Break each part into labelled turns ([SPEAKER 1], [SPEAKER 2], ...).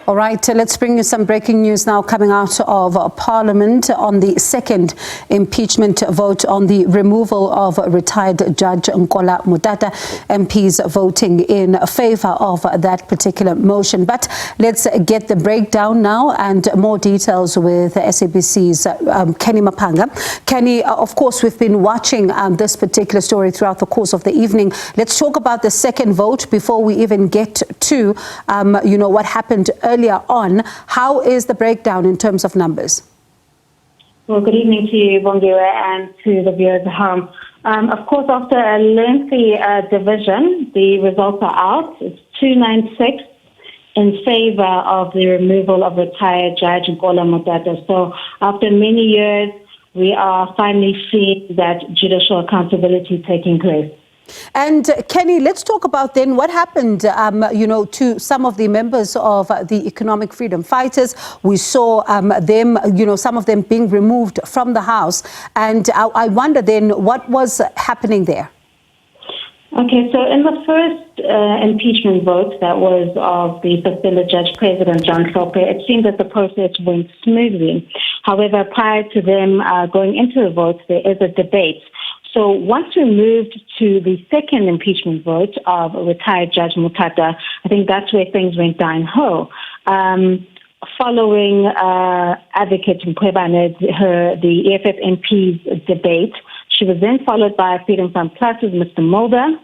[SPEAKER 1] All right, let's bring you some breaking news now coming out of Parliament on the second impeachment vote on the removal of retired Judge Nkola Motata. MPs voting in favor of that particular motion. But let's get the breakdown now and more details with SABC's Canny Maphanga. Canny, of course, we've been watching this particular story throughout the course of the evening. Let's talk about the second vote before we even get to, what happened earlier on. How is the breakdown in terms of numbers?
[SPEAKER 2] Well, good evening to you, Bongiwe, and to the viewers at home. Of course, after a lengthy division, the results are out. It's 296 in favor of the removal of retired Judge Nkola Motata. So after many years, we are finally seeing that judicial accountability taking place.
[SPEAKER 1] And Canny, let's talk about then what happened, to some of the members of the Economic Freedom Fighters. We saw them, some of them being removed from the House. And I wonder then what was happening there?
[SPEAKER 2] Okay, so in the first impeachment vote that was of the suspended Judge President Judge Nkola, it seemed that the process went smoothly. However, prior to them going into the vote, there is a debate. So once we moved to the second impeachment vote of retired Judge Motata, I think that's where things went downhill. Following Advocate Mkhwebane, the EFF MP's debate, she was then followed by Freedom Fund Plus's Mr. Mulder,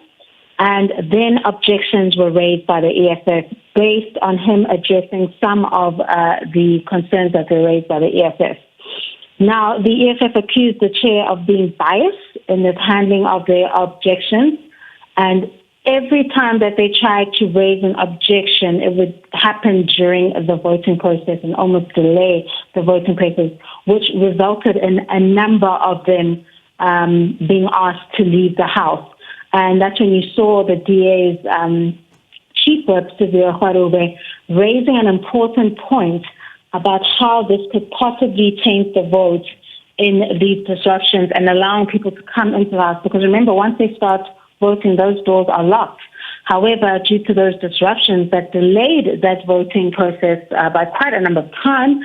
[SPEAKER 2] and then objections were raised by the EFF based on him addressing some of the concerns that were raised by the EFF. Now, the EFF accused the chair of being biased in the handling of their objections, and every time that they tried to raise an objection, it would happen during the voting process and almost delay the voting process, which resulted in a number of them being asked to leave the House. And that's when you saw the DA's chief whip, Sivira Khwarube, raising an important point about how this could possibly taint the vote in these disruptions and allowing people to come into the House. Because remember, once they start voting, those doors are locked. However, due to those disruptions that delayed that voting process by quite a number of time,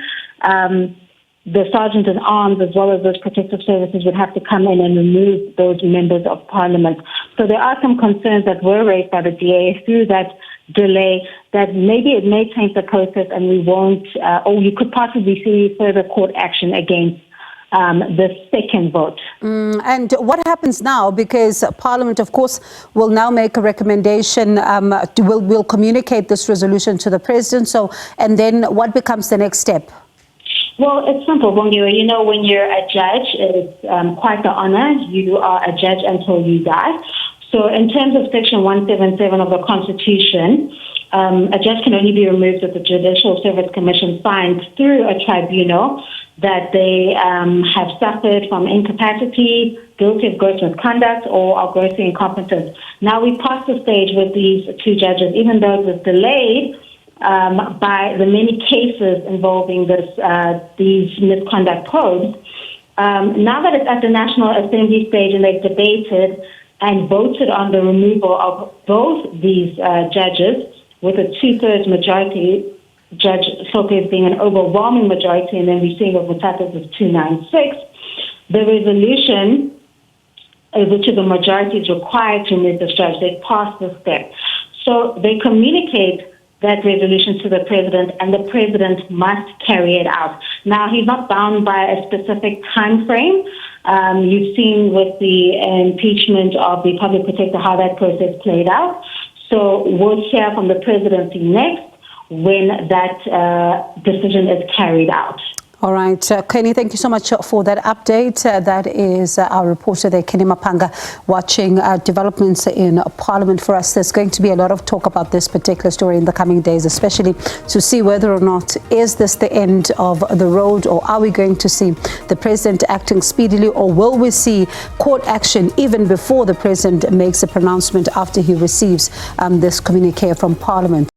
[SPEAKER 2] the sergeant at arms as well as those protective services would have to come in and remove those members of parliament. So there are some concerns that were raised by the DA through that delay that maybe it may taint the process and we won't, or you could possibly see further court action against the second vote.
[SPEAKER 1] And what happens now? Because Parliament, of course, will now make a recommendation, will communicate this resolution to the President. So, and then what becomes the next step?
[SPEAKER 2] Well, it's simple, Bongiwe. When you're a judge, it's quite the honor. You are a judge until you die. So in terms of Section 177 of the Constitution, a judge can only be removed if the Judicial Service Commission finds through a tribunal that they have suffered from incapacity, guilty of gross misconduct, or are grossly incompetent. Now, we passed the stage with these two judges, even though it was delayed by the many cases involving these misconduct codes. Now that it's at the National Assembly stage and they've debated and voted on the removal of both these judges with a 2/3 majority, Judge Nkola being an overwhelming majority, and then we're seeing of Motata's is 296, the resolution, which is a majority, is required to remove this judge. They passed the step. So they communicate that resolution to the President, and the President must carry it out. Now, he's not bound by a specific time frame. You've seen with the impeachment of the public protector how that process played out. So we'll hear from the presidency next when that decision is carried out.
[SPEAKER 1] All right, Canny, thank you so much for that update. That is our reporter there, Canny Maphanga, watching developments in Parliament for us. There's going to be a lot of talk about this particular story in the coming days, especially to see whether or not is this the end of the road, or are we going to see the President acting speedily, or will we see court action even before the President makes a pronouncement after he receives this communique from Parliament?